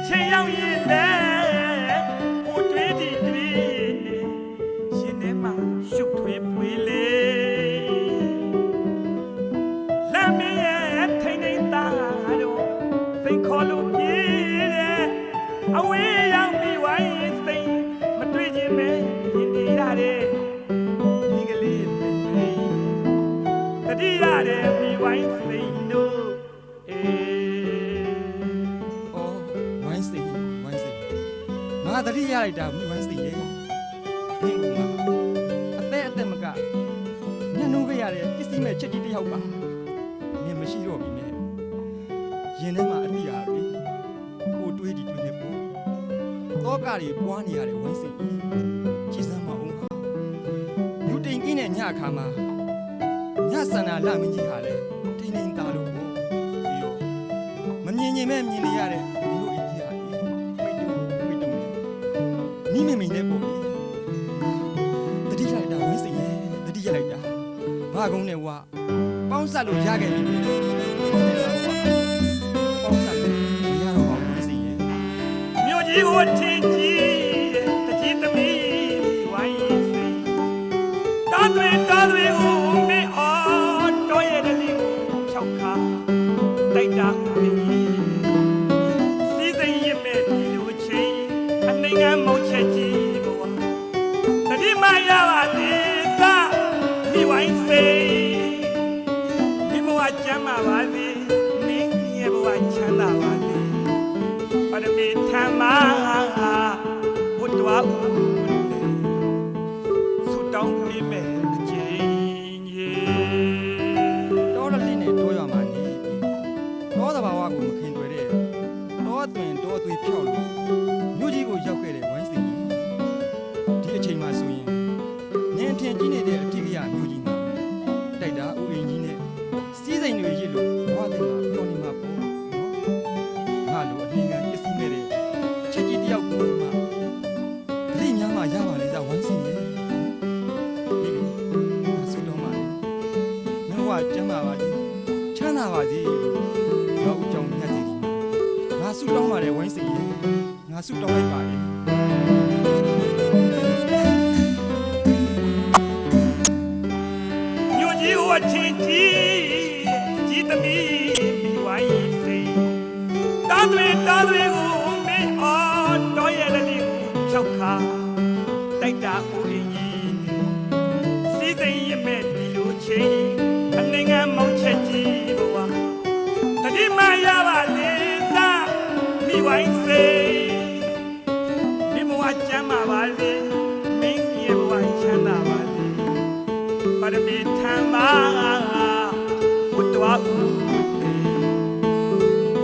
ချိန်ရောက်ရင်လေကိုတွေးဒီတွေးရှင်ထဲမှာရှုပ်ထွေးပွေးလေလမ်းမရဲ့ထိန်ထိန်သားတော့စိတ်ခေါ်လို့ပြေးတဲ့အဝေးရောက်ပြီးဝိုင်းရင်စိတ်မတွေ့ခြင်းပဲရင်နေရတဲ့ဒီကလေးတတိရတယ်ပြီးဝိုင်းစိတ်တို့ငါတတိရလိုက်တာမိဝမ်းစီရဲ့နင်းကငါအသက်မကညှနှိုးခဲ့ရတဲ့ပစ္စည်းမဲ့ချက်ကြီးတစ်ယောက်ပါနင်းမရှိတော့ပြီမဲ့ရင်ထဲမှာအတိအရာတွေကိုတွေးဒီတွေးနေပေါ့တောကတွေပွားနေရတဲ့ဝမ်းစီချီစမ်းမအောင်ဟာလူတိန်ကင်းတဲ့ညအခါမှာညဆန္ဒလမင်းကြီးဟာလေထိန်ထိန်သားလို့ပေါ့ပြီးတော့မမြင်ရင်မဲ့မြင်နေရတဲ့ဒီလိုအကြီးဟာမိမိနဲ့ပေါ့တတိလိုက်တာဝင်းစီရဲ့တတိလိုက်တာဘာကုန်းနဲ့ဝါပေါင်းဆက်လို့ရခဲ့ပြီပေါင်းဆက်လို့မရတော့ပါဝင်းစီရဲ့မြို့ကြီးကိုထင်ကြီးတကြီးသမီးဝိုင်းစီတားတွေကိုမင်းအော်တော့ရဲ့တည်းကိုဖြောက်ခါတိုက်တာကိုစီးစိမ်ရမဲ့ဒီလိုချင်းအနိုင်ငံမုံချက်ကြီးတတိမရပါသေးသာမိဝိုင်းစေဒီဘဝချမ်းသာပါစေမင်းရဲ့ဘဝချမ်းသာပါစေပရမေထမ္မာဘုဒ္ဓဝါဆုတောင်းပေးမယ်အကျဉ်းကြီးတောရလေးနဲ့တောရမှာနေပြီးတောသဘာဝကိုမခင်တွေ့တဲ့တောသွင်တောသွေးဖြောက်လို့မြို့ကြီးကိုရောက်ခဲ့တဲ့ဝိုင်းစီဒီအချိန်မှဆိုရင်နင်းအထင်ကြီးနေတဲ့အထီးကရမျိုးကြီးမှာတိုက်တာဥအိမ်ကြီးနဲ့စီးစိမ်တွေရစ်လို့ဘဝတည်းမှာပြောနေမှာပေါ့နော်ငါလိုအနှင်ငံပစ္စည်းမဲ့တဲ့ချက်ကြီးတယောက်ကိုမှဂရိများမှရပါလေသာဝမ်းစီရဲ့ဒီလိုဆုတောင်းပါလေမင်းဘဝကျမ်းပါပါစေချမ်းသာပါစေလို့တော့အကြောင်းညက်စီဒီငါဆုတောင်းပါတယ်ဝမ်းစီရဲ့ငါဆုတောင်းလိုက်ပါလေအချင်းကြီးသမီးမိဝိုင်းစိတားတွေကိုမင်းအော်တော့ရဲ့တည်းကိုဖြောက်ခါတိုက်တာကိုအင်းကြီးစီးစိမ်ရမဲ့ဒီလိုချင်းအနိုင်ငံမုံချက်ကြီးဘဝတတိမရပါလေသာမိဝိုင်းစိဒီဘဝချမ်းသာပါလေမင်းရဲ့ဘဝချမ်းသာပါလေပရမေထမ္မာဘုဒ္ဓဝါ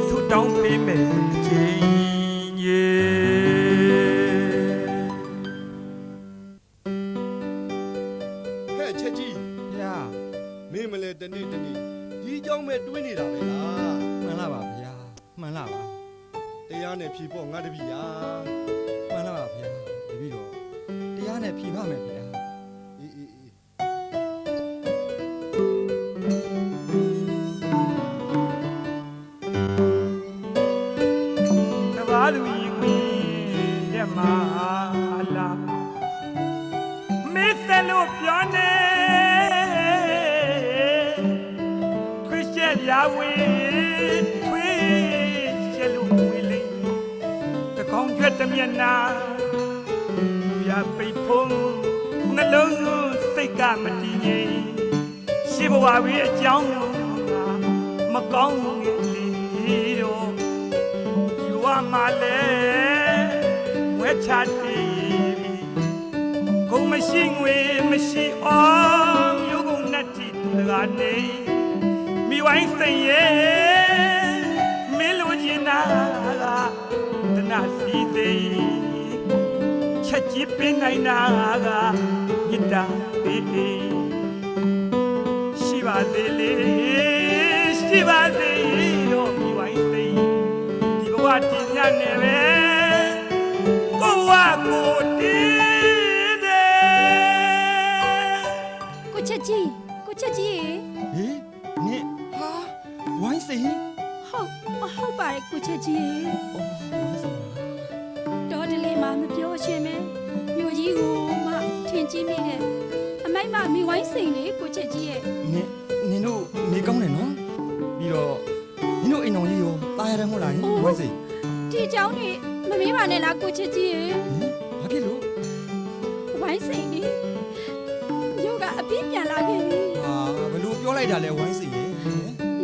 ဆုတောင်းပေးမယ်အချင်းကြီးဟဲ့ချက်ကြီးဗျာမင်းမလဲတနေ့ဒီเจ้าမဲ့တွေးနေတာပဲလားမှန်လားပါဗျာမှန်လားပါတရားနဲ့ဖြေဖို့ငါတပည့်ရာမှန်လားပါဗျာတပည့်တော်တရားနဲ့ဖြေပါမယ်ဗျာလူကြီးကွင်းတဲ့မှာလာမစ်စလို့ပြောနေခရစ်ယာန်ရာဝေထွေးရှလူဝေလိတကောင်းကျွတ်တမျက်နာလူရပိတ်ဖုံးနှလုံးစိတ်ကမတည်ငြိမ်ရှိဘဝဝေးအကြောင်းမကောင်းငယ်လေးတော့ဝါမလဲဝဲချတီကုန်မရှိငွေမရှိအောင်မျိုးကုန်နဲ့တီတကနေမိဝိုင်းစိန်ရဲ့မင်းလိုချင်တာကတနာစီသေးချက်ကြီးပင်နိုင်တာကမြတ်တာပေးရှိပါသေးလေရှိပါသေးတော့မိဝိုင်းစိန်ဝါတင်ရနေပဲကိုဝါကိုတင်းတယ်ကိုချက်ကြီးဟေးနင့်ဟာဝိုင်းစိန်ဟုတ် ဟုတ်ပါတယ်ကိုချက်ကြီးရေ အော်ဝိုင်းစိန်ပါ တော်တလေးမှမပြောရှင်မဲမြို့ကြီးကိုမှထင်ကြီးမိတဲ့အမိုက်မမိဝိုင်းစိန်လေကိုချက်ကြီးရေ နင်တို့နေကောင်းတယ်နော်ပြီးတော့နင်တို့အိမ်တော်ကြီးရောตายရတယ်မဟုတ်လားဝိုင်းစိန် ဒီเจ้าနေမမေးပါနဲ့လားကိုချက်ကြီးရေ ဘာဖြစ်လို့ ဝိုင်းစိန်လေမြို့ကအပြစ်ပြန်လာခဲ့ပြီ ဟာဘလို့ပြောလိုက်တာလဲဝိုင်းစိန်ရေ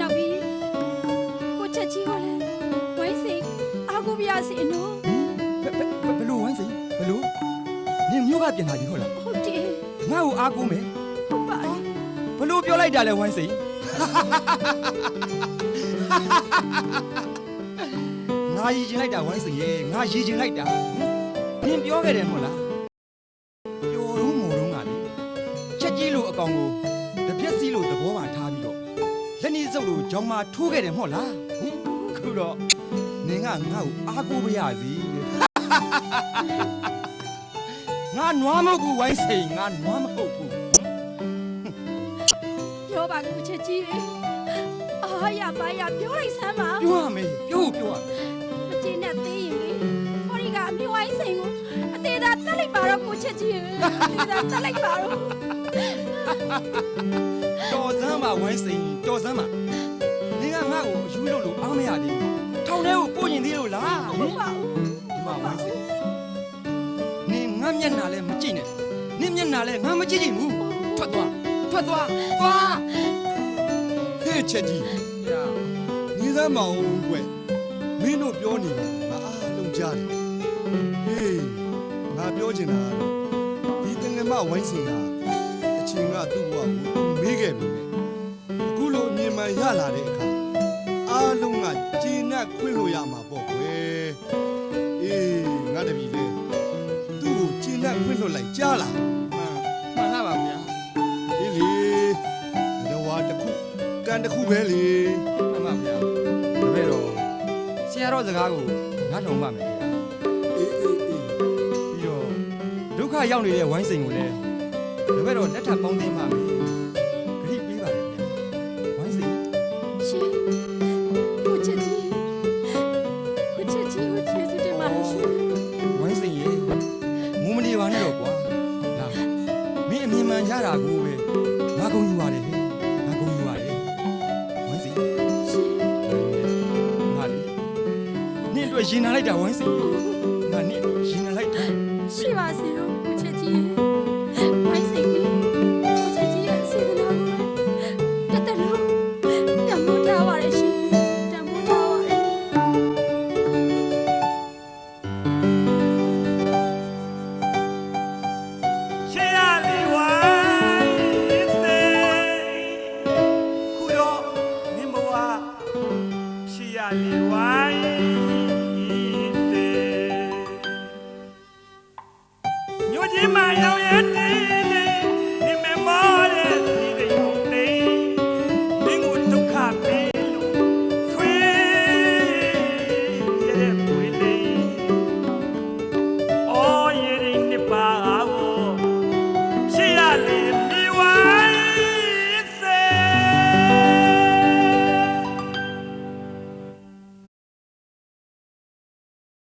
နောက်ပြီးကိုချက်ကြီးကလည်းဝိုင်းစိန်အားကိုပြရစီနော် ဘလို့ဝိုင်းစိန်ဘလို့နင်မျိုးကပြန်လာပြီဟုတ်လား ဟုတ်တယ် ငါ့ကိုအားကိုးမယ် ဟုတ်ပါတယ် ဘလို့ပြောလိုက်တာလဲဝိုင်းစိန်ငါရည်ချင်လိုက်တာဝိုင်းစိန်ရေငါရည်ချင်လိုက်တာနင်ပြောခဲ့တယ်မဟုတ်လားပျော်တော့မော်တော့ငါလေချက်ကြီးလို့အကောင်ကိုတပြက်စီလို့သဘောမှထားပြီးတော့လက်နေစုပ်လို့ဂျောင်းမထိုးခဲ့တယ်မဟုတ်လားခုတော့နင်ကငါ့ကိုအားကိုးပါရစေငါနွားမဟုတ်ဘူးဝိုင်းစိန်ငါနွားမဟုတ်ဘူး ပြောပါကိုချက်ကြီးရေအားရပါရပြောလိုက်စမ်းပါ ပြောရမယ်ပြောရမယ် မကျေနဲ့သေးရင်လေဟောဒီကအမြဝိုင်းစိန်ကိုအသေးသာတက်လိုက်ပါတော့ကိုချက်ကြီးရေအသေးသာတက်လိုက်ပါတော့ တော်စမ်းပါဝိုင်းစိန်တော်စမ်းပါနင်ကငါ့ကိုအယူလို့အားမရသေးဘူးထောင်ထဲကိုပို့ရင်သေးလို့လား ဟုတ်ပါဘူး ဒီမှာဝိုင်းစိန်နင်ငါမျက်နှာလဲမကြည့်နဲ့နင်မျက်နှာလဲငါမကြည့်ချင်ဘူးထွက်သွားသွား ဟဲ့ချက်ကြီး ညာ ညီစမ်းမအောင်ကွယ်မင်းတို့ပြောနေတာငါအားလုံးကြားတယ်ဟေးငါပြောချင်တာကတော့ဒီတငယ်မဝိုင်းစင်ကအချိန်ကသူ့ဘဝကိုသူမေးခဲ့ပြီပဲအခုလိုအမြင်မှန်ရလာတဲ့အခါအားလုံးကဂျင်းနဲ့ခွင့်လို့ရမှာပေါ့ကွယ်အေးငါတပည့်လေသူ့ကိုဂျင်းနဲ့ခွင့်လွတ်လိုက်ကြားလား မှန်လားပါဗျာ အေးလေတော့ဝါတစ်ခုကန်တစ်ခုပဲလေ မှန်ပါဗျာဒါပေတော့ဆရာတော်စကားကိုငါထောင်ပါမယ်ဗျာ အေးအေးအေး ပြီးတော့ဒုက္ခရောက်နေတဲ့ဝိုင်းစိန်ကိုလည်းဒါပေတော့လက်ထပ်ပေါင်းသိမ်းပါမယ်ဂရိပေးပါလေဗျာဝိုင်းစိန် ရှင်ကိုချက်ကြီးကိုချက်ကြီးကိုကျေးဇူးတင်ပါတယ်ရှင် ဝိုင်းစိန်ရေငုံမနေပါနဲ့တော့ကွာလာမင်းအမြင်မှန်ရတာကိုပဲငါကုန်ယူပါတယ်ဟဲ့ငါကုန်ယူပါတယ်ဝိုင်းစိန် ရှင် ငါလေနင့်အတွက်ရင်နာလိုက်တာဝိုင်းစိန်ရေငါနင့်အတွက်ရင်နာလိုက်တာ ရှိပါစေတော့ကိုချက်ကြီး